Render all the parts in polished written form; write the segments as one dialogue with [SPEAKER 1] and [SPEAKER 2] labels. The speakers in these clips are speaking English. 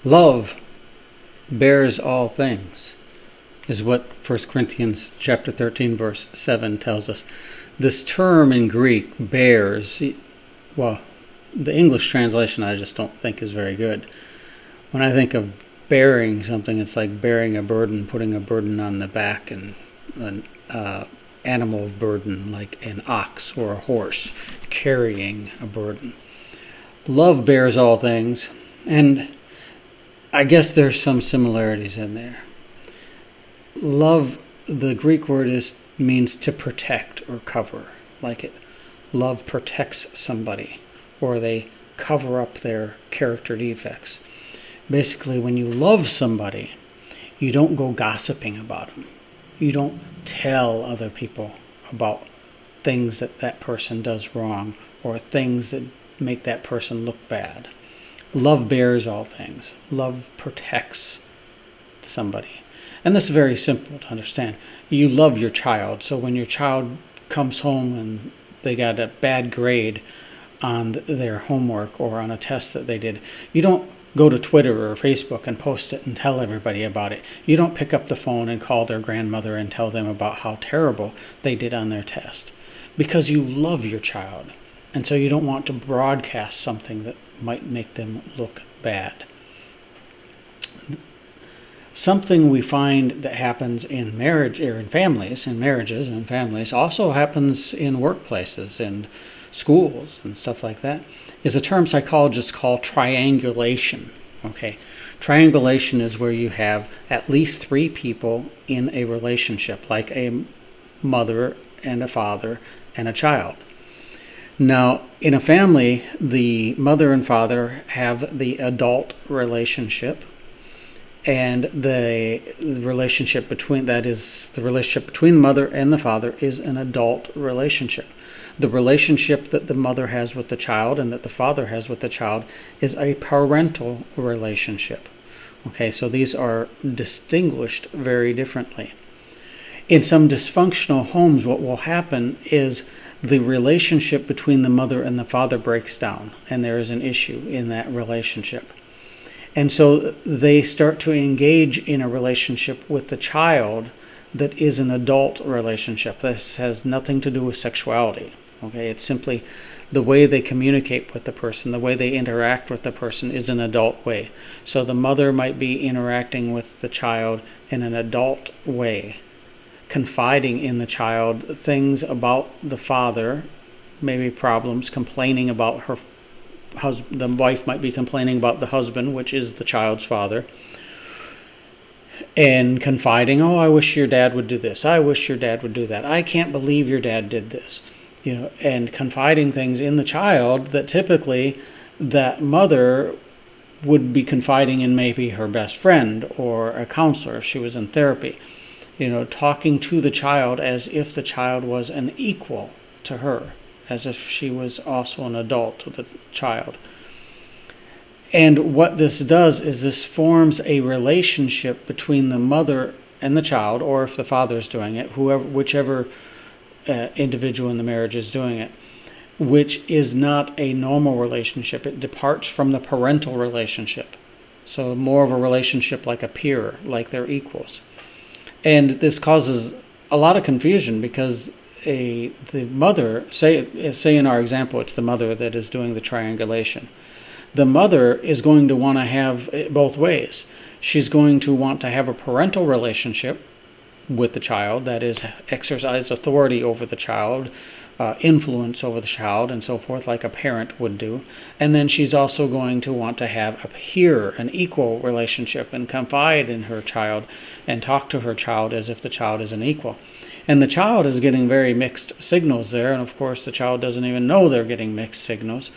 [SPEAKER 1] Love bears all things, is what 1 Corinthians chapter 13, verse 7 tells us. This term in Greek, bears, well, the English translation I just don't think is very good. When I think of bearing something, it's like bearing a burden, putting a burden on the back, and an animal of burden, like an ox or a horse, carrying a burden. Love bears all things, and I guess there's some similarities in there. Love, the Greek word means to protect or cover. Love protects somebody, or they cover up their character defects. Basically, when you love somebody, you don't go gossiping about them. You don't tell other people about things that person does wrong, or things that make that person look bad. Love bears all things. Love protects somebody. And this is very simple to understand. You love your child, so when your child comes home and they got a bad grade on their homework or on a test that they did, you don't go to Twitter or Facebook and post it and tell everybody about it. You don't pick up the phone and call their grandmother and tell them about how terrible they did on their test, because you love your child. And so you don't want to broadcast something that might make them look bad. Something we find that happens in marriage, or in families, in marriages and families, also happens in workplaces and schools and stuff like that, is a term psychologists call triangulation. Okay, triangulation is where you have at least three people in a relationship, like a mother and a father and a child. Now, in a family, the mother and father have the adult relationship, and the relationship between the mother and the father is an adult relationship. The relationship that the mother has with the child and that the father has with the child is a parental relationship. Okay, so these are distinguished very differently. In some dysfunctional homes, what will happen is the relationship between the mother and the father breaks down, and there is an issue in that relationship. And so they start to engage in a relationship with the child that is an adult relationship. This has nothing to do with sexuality. Okay, it's simply the way they communicate with the person, the way they interact with the person is an adult way. So the mother might be interacting with the child in an adult way, confiding in the child things about the father, maybe problems, complaining about her husband. The wife might be complaining about the husband, which is the child's father, and confiding, oh, I wish your dad would do this. I wish your dad would do that. I can't believe your dad did this. And confiding things in the child that typically that mother would be confiding in maybe her best friend or a counselor if she was in therapy. Talking to the child as if the child was an equal to her, as if she was also an adult to the child. And what this does is this forms a relationship between the mother and the child, or if the father is doing it, whichever individual in the marriage is doing it, which is not a normal relationship. It departs from the parental relationship. So more of a relationship like a peer, like they're equals. And this causes a lot of confusion because the mother, say in our example, it's the mother that is doing the triangulation. The mother is going to want to have it both ways. She's going to want to have a parental relationship with the child, that is, exercise authority over the child, influence over the child, and so forth, like a parent would do. And then she's also going to want to have a peer, an equal relationship, and confide in her child and talk to her child as if the child is an equal. And the child is getting very mixed signals there, and of course the child doesn't even know they're getting mixed signals.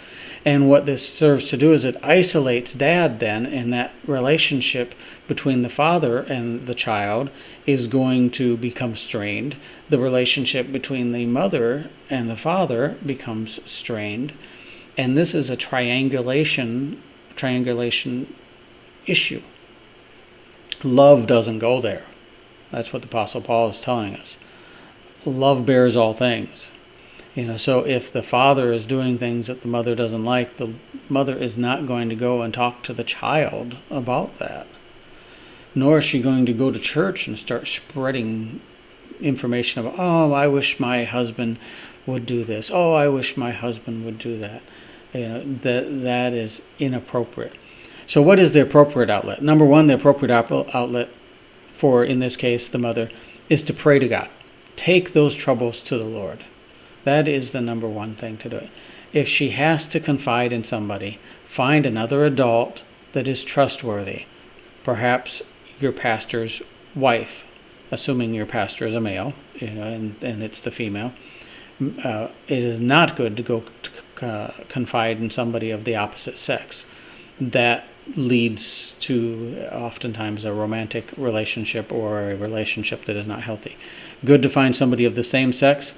[SPEAKER 1] And what this serves to do is it isolates dad then, and that relationship between the father and the child is going to become strained. The relationship between the mother and the father becomes strained. And this is a triangulation issue. Love doesn't go there. That's what the Apostle Paul is telling us. Love bears all things. So if the father is doing things that the mother doesn't like, the mother is not going to go and talk to the child about that. Nor is she going to go to church and start spreading information about, oh, I wish my husband would do this. Oh, I wish my husband would do that. That is inappropriate. So what is the appropriate outlet? Number one, the appropriate outlet for, in this case, the mother, is to pray to God. Take those troubles to the Lord. That is the number one thing to do. If she has to confide in somebody, find another adult that is trustworthy. Perhaps your pastor's wife, assuming your pastor is a male, and it's the female. It is not good to go confide in somebody of the opposite sex. That leads to oftentimes a romantic relationship or a relationship that is not healthy. Good to find somebody of the same sex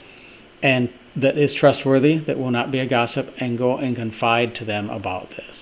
[SPEAKER 1] and that is trustworthy, that will not be a gossip, and go and confide to them about this.